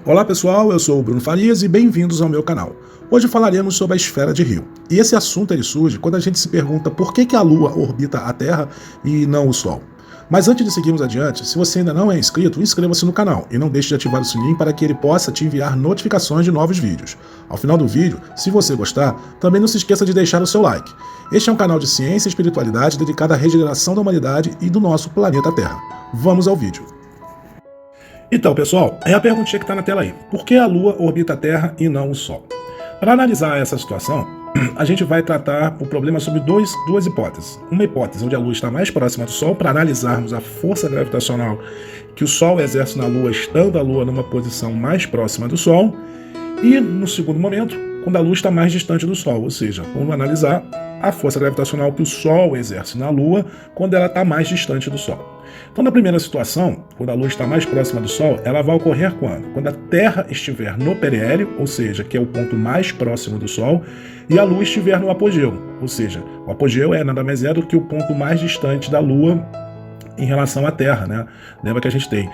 Olá pessoal, eu sou o Bruno Farias e bem-vindos ao meu canal. Hoje falaremos sobre a esfera de Rio. E esse assunto ele surge quando a gente se pergunta por que a Lua orbita a Terra e não o Sol. Mas antes de seguirmos adiante, se você ainda não é inscrito, inscreva-se no canal e não deixe de ativar o sininho para que ele possa te enviar notificações de novos vídeos. Ao final do vídeo, se você gostar, também não se esqueça de deixar o seu like. Este é um canal de ciência e espiritualidade dedicado à regeneração da humanidade e do nosso planeta Terra. Vamos ao vídeo. Então, pessoal, é a perguntinha que está na tela aí. Por que a Lua orbita a Terra e não o Sol? Para analisar essa situação, a gente vai tratar o problema sobre duas hipóteses. Uma hipótese onde a Lua está mais próxima do Sol, para analisarmos a força gravitacional que o Sol exerce na Lua, estando a Lua numa posição mais próxima do Sol. E, no segundo momento, quando a Lua está mais distante do Sol, ou seja, vamos analisar a força gravitacional que o Sol exerce na Lua quando ela está mais distante do Sol. Então, na primeira situação, quando a Lua está mais próxima do Sol, ela vai ocorrer quando? Quando a Terra estiver no periélio, ou seja, que é o ponto mais próximo do Sol, e a Lua estiver no apogeu, ou seja, o apogeu é nada mais do que o ponto mais distante da Lua em relação à Terra, né? Lembra que a gente tem,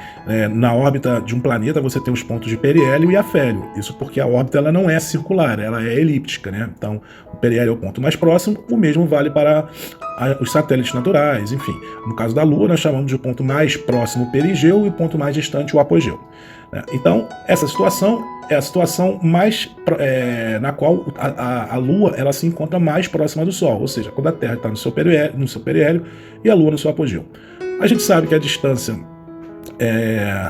na órbita de um planeta, você tem os pontos de periélio e afélio. Isso porque a órbita ela não é circular, ela é elíptica, né? Então, o periélio é o ponto mais próximo, o mesmo vale para os satélites naturais, enfim. No caso da Lua, nós chamamos de ponto mais próximo o perigeu e o ponto mais distante o apogeu. Então, essa situação é a situação mais na qual a Lua ela se encontra mais próxima do Sol, ou seja, quando a Terra está no seu periélio e a Lua no seu apogeu. A gente sabe que a distância,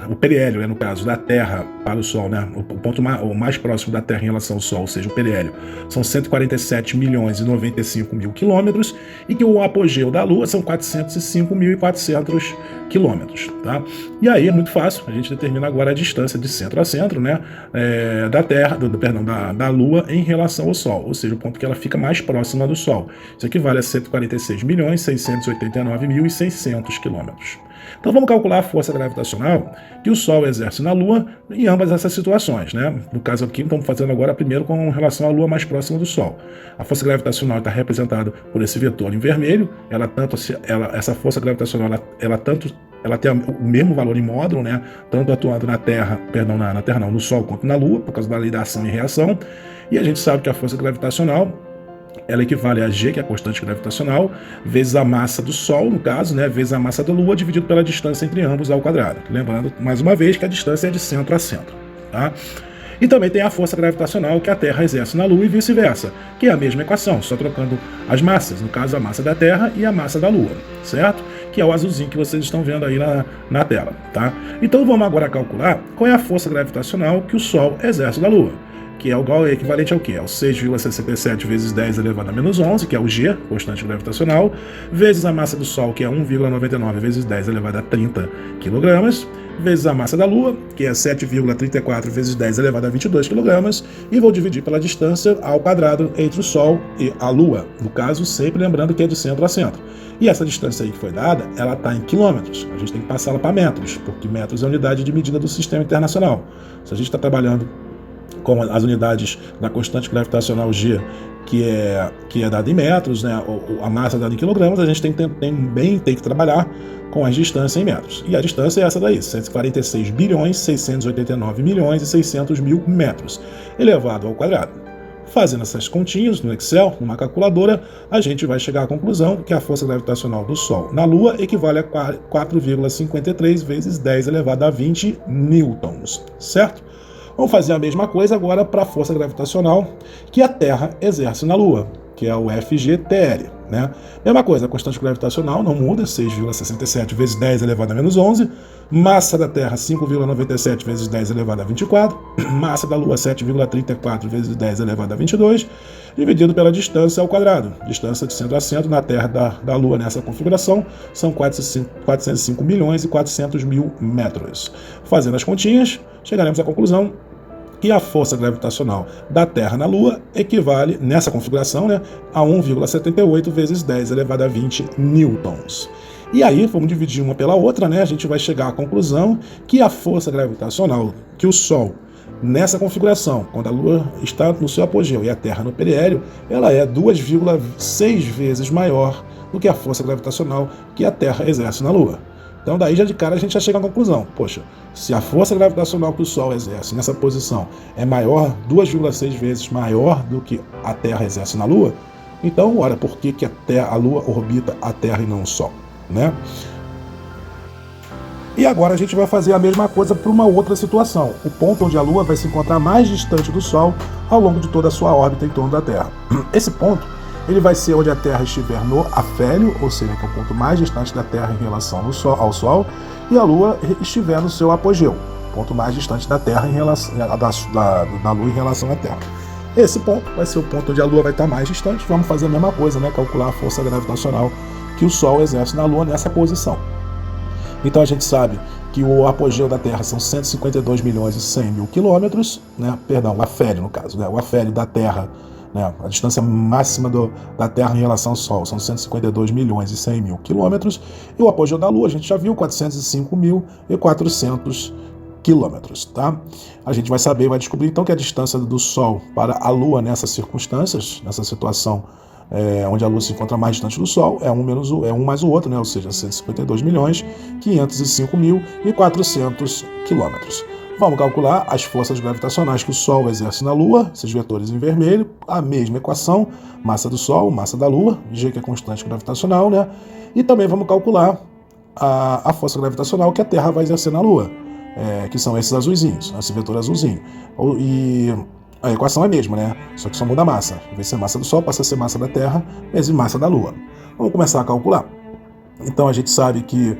o periélio, no caso da Terra para o Sol, né, o ponto mais próximo da Terra em relação ao Sol, ou seja, o periélio, são 147 milhões e 95 mil quilômetros, e que o apogeu da Lua são 405.400 quilômetros. Tá? E aí é muito fácil, a gente determina agora a distância de centro a centro, né, da Terra, da Lua em relação ao Sol, ou seja, o ponto que ela fica mais próxima do Sol. Isso equivale a 146.689.600 quilômetros. Então vamos calcular a força gravitacional que o Sol exerce na Lua em ambas essas situações, né? No caso aqui, estamos fazendo agora primeiro com relação à Lua mais próxima do Sol. A força gravitacional está representada por esse vetor em vermelho. Essa força gravitacional ela tem o mesmo valor em módulo, né? Tanto atuando na Terra, no Sol quanto na Lua, por causa da lei da ação e reação. E a gente sabe que a força gravitacional ela equivale a G, que é a constante gravitacional, vezes a massa do Sol, no caso, né, vezes a massa da Lua, dividido pela distância entre ambos ao quadrado. Lembrando, mais uma vez, que a distância é de centro a centro. Tá? E também tem a força gravitacional que a Terra exerce na Lua e vice-versa, que é a mesma equação, só trocando as massas, no caso a massa da Terra e a massa da Lua, certo? Que é o azulzinho que vocês estão vendo aí na tela. Tá? Então vamos agora calcular qual é a força gravitacional que o Sol exerce na Lua, que é o equivalente ao quê? É o 6,67 vezes 10 elevado a menos 11, que é o G, constante gravitacional, vezes a massa do Sol, que é 1,99 vezes 10 elevado a 30 kg, vezes a massa da Lua, que é 7,34 vezes 10 elevado a 22 kg, e vou dividir pela distância ao quadrado entre o Sol e a Lua, no caso, sempre lembrando que é de centro a centro. E essa distância aí que foi dada, ela está em quilômetros, a gente tem que passá-la para metros, porque metros é a unidade de medida do sistema internacional. Se a gente está trabalhando com as unidades da constante gravitacional G, que é dada em metros, né, a massa dada em quilogramos, a gente tem que trabalhar com as distâncias em metros. E a distância é essa daí, 146.689.600.000 metros, elevado ao quadrado. Fazendo essas continhas no Excel, numa calculadora, a gente vai chegar à conclusão que a força gravitacional do Sol na Lua equivale a 4,53 vezes 10 elevado a 20 newtons, certo? Vamos fazer a mesma coisa agora para a força gravitacional que a Terra exerce na Lua, que é o FGTL. Né? Mesma coisa, a constante gravitacional não muda, 6,67 vezes 10 elevado a menos 11, massa da Terra 5,97 vezes 10 elevado a 24, massa da Lua 7,34 vezes 10 elevado a 22, dividido pela distância ao quadrado. Distância de centro a centro na Terra da Lua nessa configuração são 405.400.000 metros. Fazendo as continhas, chegaremos à conclusão que a força gravitacional da Terra na Lua equivale, nessa configuração, né, a 1,78 vezes 10 elevado a 20 newtons. E aí, vamos dividir uma pela outra, né, a gente vai chegar à conclusão que a força gravitacional que o Sol, nessa configuração, quando a Lua está no seu apogeu e a Terra no periélio, ela é 2,6 vezes maior do que a força gravitacional que a Terra exerce na Lua. Então daí já de cara a gente já chega à conclusão. Poxa, se a força gravitacional que o Sol exerce nessa posição é maior, 2,6 vezes maior do que a Terra exerce na Lua, então, olha, por que a Lua orbita a Terra e não o Sol, né? E agora a gente vai fazer a mesma coisa para uma outra situação, o ponto onde a Lua vai se encontrar mais distante do Sol ao longo de toda a sua órbita em torno da Terra. Esse ponto ele vai ser onde a Terra estiver no afélio, ou seja, que é o ponto mais distante da Terra em relação ao Sol, e a Lua estiver no seu apogeu, ponto mais distante da Terra da Lua em relação à Terra. Esse ponto vai ser o ponto onde a Lua vai estar mais distante. Vamos fazer a mesma coisa, né? Calcular a força gravitacional que o Sol exerce na Lua nessa posição. Então a gente sabe que o apogeu da Terra são 152 milhões e 100 mil quilômetros, né? Perdão, o afélio no caso, né? O afélio da Terra, né? A distância máxima da Terra em relação ao Sol são 152 milhões e 100 mil quilômetros, e o apogeu da Lua a gente já viu, 405.400 quilômetros, tá? A gente vai saber, vai descobrir então que a distância do Sol para a Lua nessas circunstâncias, nessa situação onde a Lua se encontra mais distante do Sol, é um mais o outro, né? Ou seja, 152.505.400 quilômetros. Vamos calcular as forças gravitacionais que o Sol exerce na Lua, esses vetores em vermelho, a mesma equação, massa do Sol, massa da Lua, G que é constante gravitacional, né? E também vamos calcular a força gravitacional que a Terra vai exercer na Lua, que são esses azuisinhos, esse vetor azulzinho. E a equação é a mesma, né? Só que só muda a massa. Em vez de ser massa do Sol, passa a ser massa da Terra, vezes massa da Lua. Vamos começar a calcular. Então a gente sabe que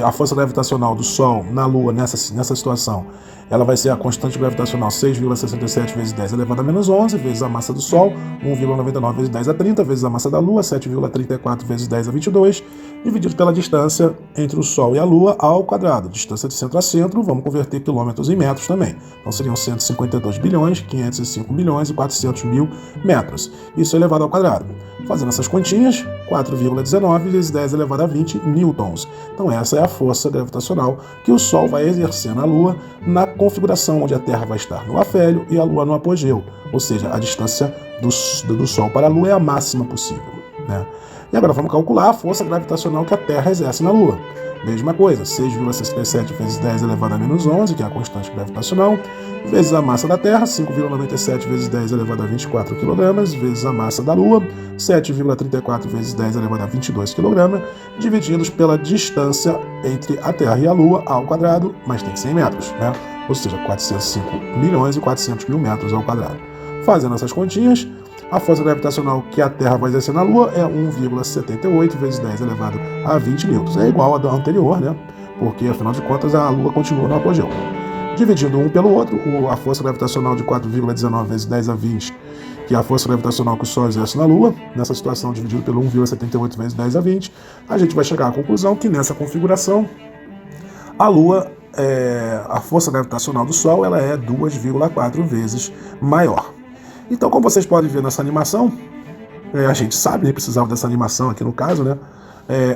a força gravitacional do Sol na Lua, nessa situação, ela vai ser a constante gravitacional 6,67 vezes 10 elevado a menos 11, vezes a massa do Sol, 1,99 vezes 10 a 30, vezes a massa da Lua, 7,34 vezes 10 a 22, dividido pela distância entre o Sol e a Lua ao quadrado. Distância de centro a centro, vamos converter quilômetros em metros também. Então seriam 152 bilhões, 505 milhões e 400 mil metros. Isso elevado ao quadrado. Fazendo essas continhas, 4,19 vezes 10 elevado a 20 newtons. Então essa é a força gravitacional que o Sol vai exercer na Lua na configuração onde a Terra vai estar no afélio e a Lua no apogeu. Ou seja, a distância do Sol para a Lua é a máxima possível, né? E agora vamos calcular a força gravitacional que a Terra exerce na Lua. Mesma coisa, 6,67 vezes 10 elevado a menos 11, que é a constante gravitacional, vezes a massa da Terra, 5,97 vezes 10 elevado a 24 kg, vezes a massa da Lua, 7,34 vezes 10 elevado a 22 kg, divididos pela distância entre a Terra e a Lua ao quadrado, mas tem 100 metros, né? Ou seja, 405 milhões e 400 mil metros ao quadrado. Fazendo essas continhas, a força gravitacional que a Terra vai exercer na Lua é 1,78 vezes 10 elevado a 20 newtons. É igual à da anterior, né? Porque, afinal de contas, a Lua continua no apogeu. Dividindo um pelo outro, a força gravitacional de 4,19 vezes 10 a 20, que é a força gravitacional que o Sol exerce na Lua, nessa situação dividido pelo 1,78 vezes 10 a 20, a gente vai chegar à conclusão que nessa configuração, a Lua, a força gravitacional do Sol, ela é 2,4 vezes maior. Então, como vocês podem ver nessa animação, a gente sabe, nem precisava dessa animação aqui no caso, né?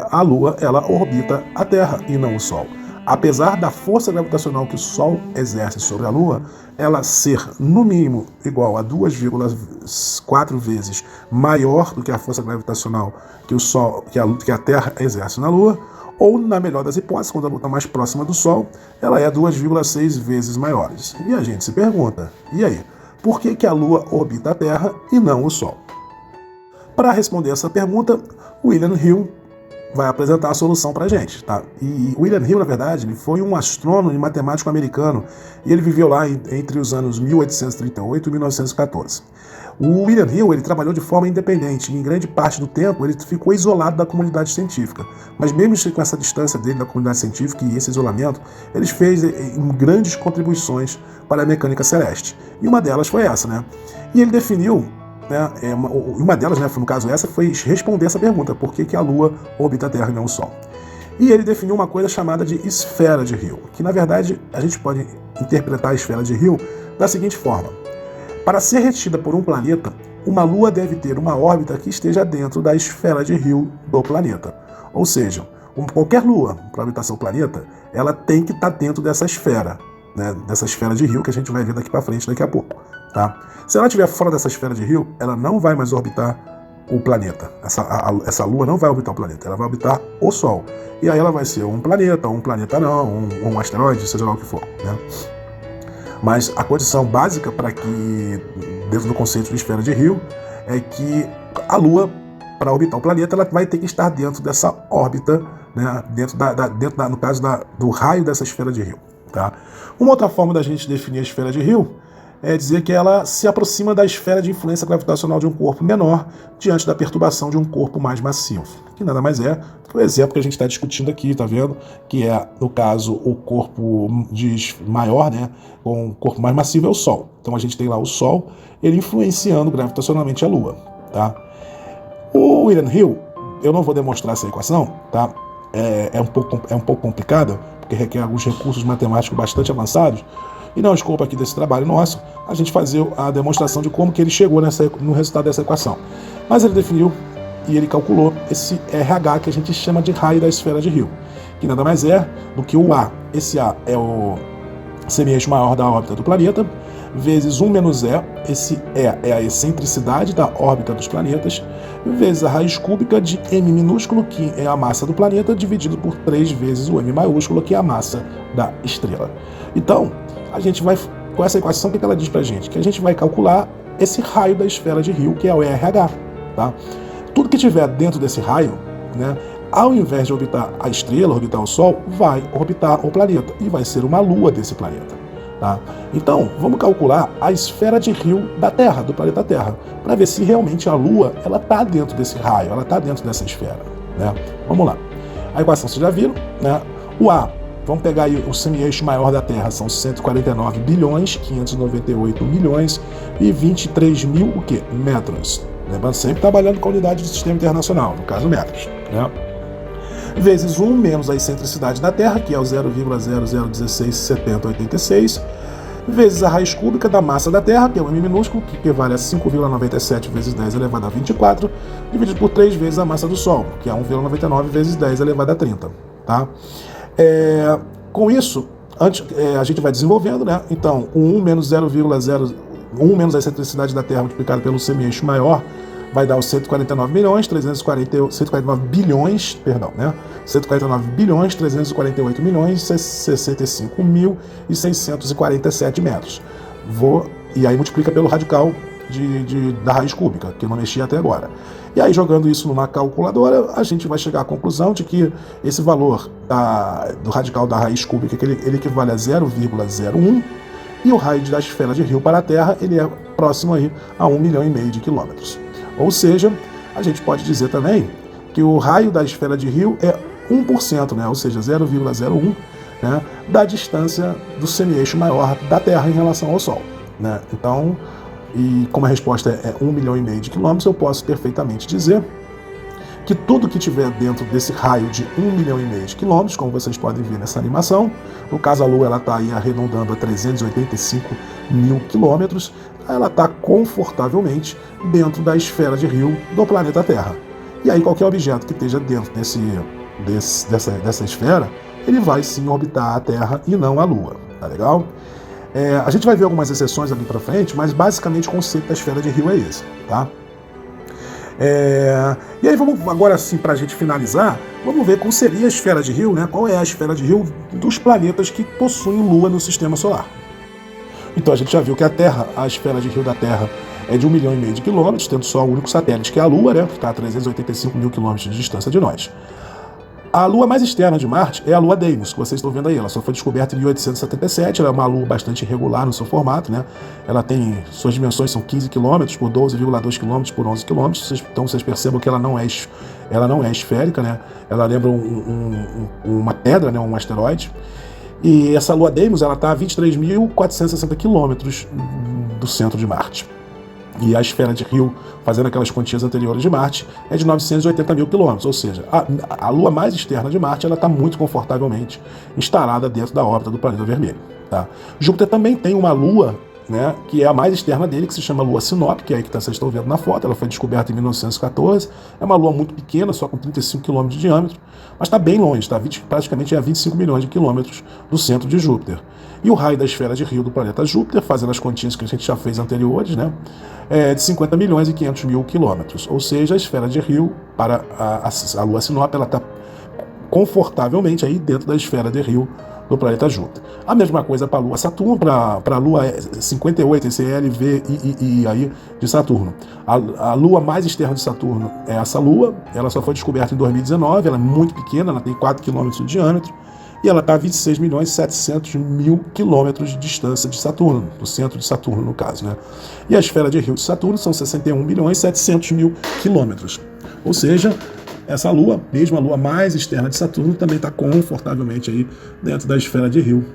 A Lua, ela orbita a Terra e não o Sol. Apesar da força gravitacional que o Sol exerce sobre a Lua, ela ser, no mínimo, igual a 2,4 vezes maior do que a força gravitacional que a Terra exerce na Lua, ou, na melhor das hipóteses, quando a Lua está mais próxima do Sol, ela é 2,6 vezes maior. E a gente se pergunta, e aí? Por que a Lua orbita a Terra e não o Sol? Para responder essa pergunta, William Hill vai apresentar a solução para a gente, tá? E William Hill, na verdade, ele foi um astrônomo e matemático americano, e ele viveu lá entre os anos 1838 e 1914. O William Hill, ele trabalhou de forma independente, e em grande parte do tempo ele ficou isolado da comunidade científica. Mas mesmo com essa distância dele da comunidade científica e esse isolamento, ele fez grandes contribuições para a mecânica celeste. E uma delas foi essa, né? E ele definiu, né, uma delas, né, no caso essa, foi responder essa pergunta, por que a Lua orbita a Terra e não o Sol? E ele definiu uma coisa chamada de esfera de Hill, que na verdade a gente pode interpretar a esfera de Hill da seguinte forma. Para ser retida por um planeta, uma Lua deve ter uma órbita que esteja dentro da esfera de Hill do planeta. Ou seja, qualquer Lua para orbitar seu planeta, ela tem que estar dentro dessa esfera, né, dessa esfera de Hill que a gente vai ver daqui para frente daqui a pouco. Tá? Se ela estiver fora dessa esfera de Hill, ela não vai mais orbitar o planeta. Essa Lua não vai orbitar o planeta, ela vai orbitar o Sol. E aí ela vai ser um planeta não, um asteroide, seja lá o que for, né? Mas a condição básica para que, dentro do conceito de esfera de Hill, é que a Lua, para orbitar o planeta, ela vai ter que estar dentro dessa órbita, né? No caso do raio dessa esfera de Hill. Tá? Uma outra forma da gente definir a esfera de Hill é dizer que ela se aproxima da esfera de influência gravitacional de um corpo menor diante da perturbação de um corpo mais massivo, que nada mais é que o exemplo que a gente está discutindo aqui, tá vendo? Que é, no caso, o corpo maior, né? Com um corpo mais massivo é o Sol. Então a gente tem lá o Sol, ele influenciando gravitacionalmente a Lua, tá? O William Hill, eu não vou demonstrar essa equação, tá? É um pouco complicada, porque requer alguns recursos matemáticos bastante avançados, e não é o escopo aqui desse trabalho nosso a gente fazer a demonstração de como que ele chegou no resultado dessa equação. Mas ele definiu e ele calculou esse RH que a gente chama de raio da esfera de Hill, que nada mais é do que o A. Esse A é o semi-eixo maior da órbita do planeta, vezes 1 menos E, esse E é a excentricidade da órbita dos planetas, vezes a raiz cúbica de M minúsculo, que é a massa do planeta, dividido por 3 vezes o M maiúsculo, que é a massa da estrela. Então, a gente vai, com essa equação, o que ela diz pra gente? Que a gente vai calcular esse raio da esfera de Hill, que é o RH. Tá? Tudo que tiver dentro desse raio, né, ao invés de orbitar a estrela, orbitar o Sol, vai orbitar o planeta, e vai ser uma lua desse planeta. Tá? Então, vamos calcular a esfera de Hill da Terra, do planeta Terra, para ver se realmente a Lua está dentro desse raio, ela está dentro dessa esfera. Né? Vamos lá. A equação vocês já viram, né? O A, vamos pegar aí o semi-eixo maior da Terra, são 149 bilhões, 598 milhões e 23 mil o quê? Metros. Lembrando, sempre trabalhando com a unidade do sistema internacional, no caso metros. Né? Vezes 1 menos a excentricidade da Terra, que é o 0,00167086, vezes a raiz cúbica da massa da Terra, que é o M minúsculo, que equivale a 5,97 vezes 10 elevado a 24, dividido por 3 vezes a massa do Sol, que é 1,99 vezes 10 elevado a 30. Tá? Com isso, a gente vai desenvolvendo, né? Então, o 1 menos 1 menos a excentricidade da Terra multiplicado pelo semi-eixo maior vai dar os 149 bilhões, 348 milhões, 65 mil e 647 metros. E aí multiplica pelo radical da raiz cúbica, que eu não mexi até agora. E aí, jogando isso numa calculadora, a gente vai chegar à conclusão de que esse valor do radical da raiz cúbica, ele equivale a 0,01, e o raio da esfera de Hill para a Terra, ele é próximo aí a 1,5 milhão de quilômetros. Ou seja, a gente pode dizer também que o raio da esfera de Hill é 1%, né? Ou seja, 0,01, né? Da distância do semi-eixo maior da Terra em relação ao Sol. Né? Então, e como a resposta é 1,5 milhão de quilômetros, eu posso perfeitamente dizer que tudo que tiver dentro desse raio de 1,5 milhão de quilômetros, como vocês podem ver nessa animação, no caso a Lua ela está aí arredondando a 385 mil quilômetros, ela está confortavelmente dentro da esfera de Hill do planeta Terra. E aí qualquer objeto que esteja dentro dessa esfera, ele vai sim orbitar a Terra e não a Lua. Tá legal? A gente vai ver algumas exceções ali para frente, mas basicamente o conceito da esfera de Hill é esse. Tá? E aí vamos agora sim, para a gente finalizar, vamos ver como seria a esfera de Hill, né? Qual é a esfera de Hill dos planetas que possuem Lua no sistema solar. Então a gente já viu que a esfera de Hill da Terra é de 1,5 milhão de quilômetros, tendo só o único satélite que é a Lua, né? Que está a 385 mil quilômetros de distância de nós. A lua mais externa de Marte é a lua Deimos, que vocês estão vendo aí. Então, ela só foi descoberta em 1877, ela é uma lua bastante irregular no seu formato, né? Ela tem, suas dimensões são 15 km por 12,2 km por 11 km, então vocês percebem que ela não é esférica, né? Ela lembra uma pedra, né? Um asteroide. E essa lua Deimos, ela está a 23.460 km do centro de Marte. E a esfera de Hill, fazendo aquelas quantias anteriores de Marte, é de 980 mil quilômetros, ou seja, a lua mais externa de Marte está muito confortavelmente instalada dentro da órbita do planeta vermelho. Tá? Júpiter também tem uma lua né, que é a mais externa dele, que se chama Lua Sinop, que é aí que vocês estão vendo na foto. Ela foi descoberta em 1914. É uma lua muito pequena, só com 35 km de diâmetro, mas está bem longe, está praticamente a 25 milhões de quilômetros do centro de Júpiter. E o raio da esfera de Rio do planeta Júpiter, fazendo as continhas que a gente já fez anteriores, né, é de 50 milhões e 500 mil quilômetros. Ou seja, a esfera de Rio para a Lua Sinop, ela está confortavelmente aí dentro da esfera de Rio do planeta Júpiter. A mesma coisa para a Lua Saturno, para a Lua 58, esse LVII aí de Saturno. A Lua mais externa de Saturno é essa Lua, ela só foi descoberta em 2019, ela é muito pequena, ela tem 4 km de diâmetro, e ela está a 26 milhões e 700 mil quilômetros de distância de Saturno, do centro de Saturno no caso, né? E a esfera de Rio de Saturno são 61 milhões e 700 mil quilômetros. Ou seja, essa Lua, mesmo a Lua mais externa de Saturno, também está confortavelmente aí dentro da esfera de Rio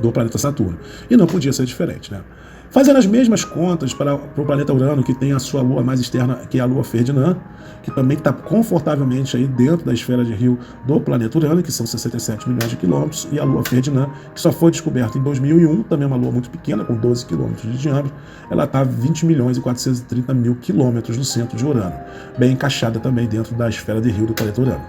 do planeta Saturno. E não podia ser diferente, né? Fazendo as mesmas contas para o planeta Urano, que tem a sua lua mais externa, que é a Lua Ferdinand, que também está confortavelmente aí dentro da esfera de Rio do planeta Urano, que são 67 milhões de quilômetros, e a Lua Ferdinand, que só foi descoberta em 2001, também é uma lua muito pequena, com 12 quilômetros de diâmetro, ela está a 20 milhões e 430 mil quilômetros no centro de Urano, bem encaixada também dentro da esfera de Rio do planeta Urano.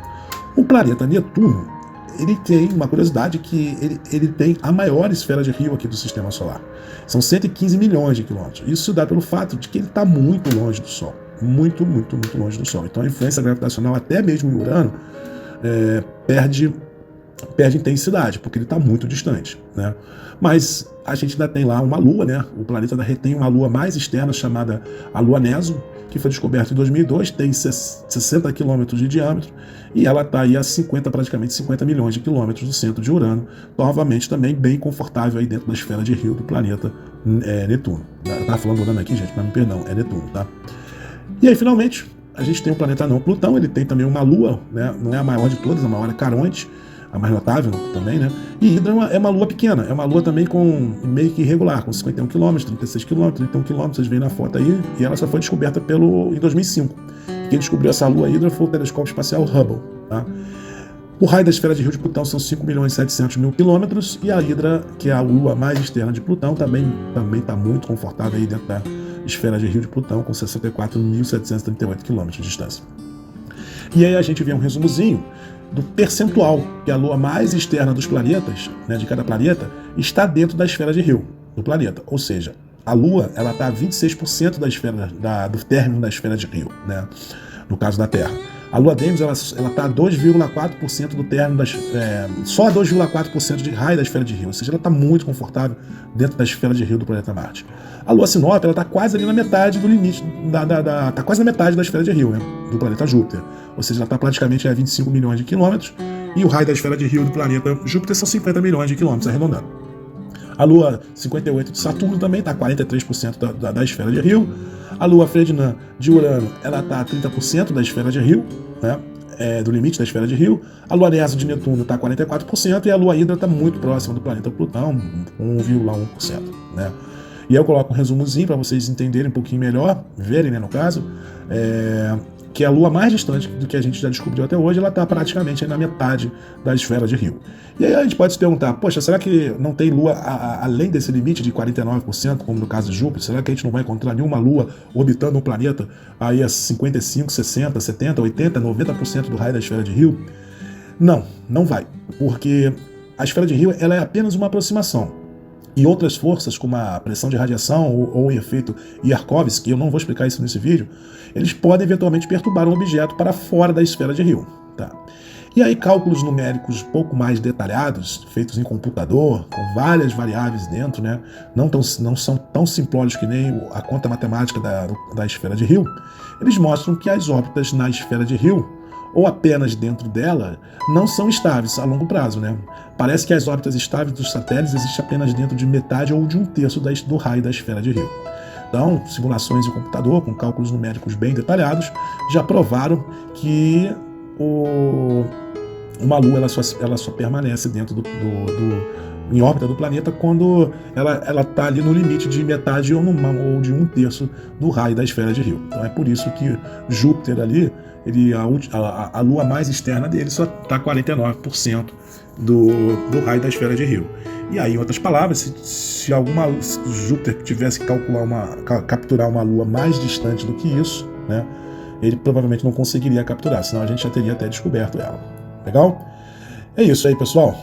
O planeta Netuno, ele tem uma curiosidade que ele tem a maior esfera de Rio aqui do Sistema Solar. São 115 milhões de quilômetros. Isso se dá pelo fato de que ele está muito longe do Sol. Muito, muito, muito longe do Sol. Então a influência gravitacional, até mesmo em Urano, perde intensidade, porque ele está muito distante, né? Mas a gente ainda tem lá uma lua, né? O planeta tem uma lua mais externa chamada a Lua Neso, que foi descoberta em 2002, tem 60 quilômetros de diâmetro, e ela está aí a praticamente 50 milhões de quilômetros do centro de Urano, novamente também bem confortável aí dentro da esfera de Rio do planeta Netuno. Tá falando Urano aqui, gente, mas perdão, é Netuno, tá? E aí, finalmente, a gente tem o planeta não Plutão, ele tem também uma lua, né? Não é a maior de todas, a maior é Caronte, a mais notável também, né? E Hidra é uma lua pequena, é uma lua também meio que irregular, com 51 km, 36 km, 31 km, vocês veem na foto aí, e ela só foi descoberta em 2005. Quem descobriu essa lua Hidra foi o telescópio espacial Hubble, tá? O raio da esfera de Rio de Plutão são 5 milhões e 700 mil quilômetros, e a Hidra, que é a lua mais externa de Plutão, também está muito confortável aí dentro da esfera de Rio de Plutão, com 64.738 quilômetros de distância. E aí a gente vê um resumozinho do percentual que a lua mais externa dos planetas, né, de cada planeta, está dentro da esfera de Rio do planeta. Ou seja, a Lua está a 26% do término da esfera de Rio, né, no caso da Terra. A Lua Deimos ela está a 2,4% do término, só a 2,4% de raio da esfera de Rio, ou seja, ela está muito confortável dentro da esfera de Rio do planeta Marte. A Lua Sinop está quase ali na metade do limite, está quase na metade da esfera de Rio, né, do planeta Júpiter, ou seja, ela está praticamente a 25 milhões de quilômetros, e o raio da esfera de Rio do planeta Júpiter são 50 milhões de quilômetros, arredondando. A Lua 58 de Saturno também está a 43% da esfera de Rio. A Lua Ferdinand de Urano ela está a 30% da esfera de Rio, né, do limite da esfera de Rio. A Lua Neso de Netuno está a 44% e a Lua Hidra está muito próxima do planeta Plutão, 1,1%. Né? E aí eu coloco um resumozinho para vocês entenderem um pouquinho melhor, verem, né, no caso, que a Lua mais distante do que a gente já descobriu até hoje, ela está praticamente na metade da esfera de Rio. E aí a gente pode se perguntar, poxa, será que não tem Lua além desse limite de 49%, como no caso de Júpiter? Será que a gente não vai encontrar nenhuma Lua orbitando um planeta aí a 55, 60, 70, 80, 90% do raio da esfera de Rio? Não, não vai, porque a esfera de Rio ela é apenas uma aproximação. E outras forças, como a pressão de radiação ou o efeito Yarkovsky, eu não vou explicar isso nesse vídeo, eles podem eventualmente perturbar um objeto para fora da esfera de Rio. Tá? E aí cálculos numéricos pouco mais detalhados, feitos em computador, com várias variáveis dentro, né, não são tão simplórios que nem a conta matemática da esfera de Rio, eles mostram que as órbitas na esfera de Rio, ou apenas dentro dela, não são estáveis a longo prazo, né? Parece que as órbitas estáveis dos satélites existem apenas dentro de metade ou de um terço do raio da esfera de Rio. Então, simulações em computador, com cálculos numéricos bem detalhados, já provaram que uma Lua ela só permanece dentro em órbita do planeta quando ela está ali no limite de metade ou de 1/3 do raio da esfera de Rio. Então é por isso que Júpiter ali, a lua mais externa dele só está 49% do raio da esfera de Rio. E aí, em outras palavras, se Júpiter tivesse que capturar uma lua mais distante do que isso, né, ele provavelmente não conseguiria capturar, senão a gente já teria até descoberto ela. Legal? É isso aí, pessoal.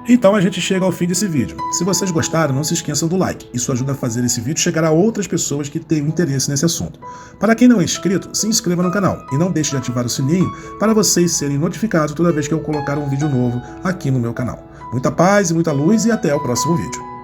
Então a gente chega ao fim desse vídeo. Se vocês gostaram, não se esqueçam do like. Isso ajuda a fazer esse vídeo chegar a outras pessoas que tenham interesse nesse assunto. Para quem não é inscrito, se inscreva no canal e não deixe de ativar o sininho para vocês serem notificados toda vez que eu colocar um vídeo novo aqui no meu canal. Muita paz e muita luz e até o próximo vídeo.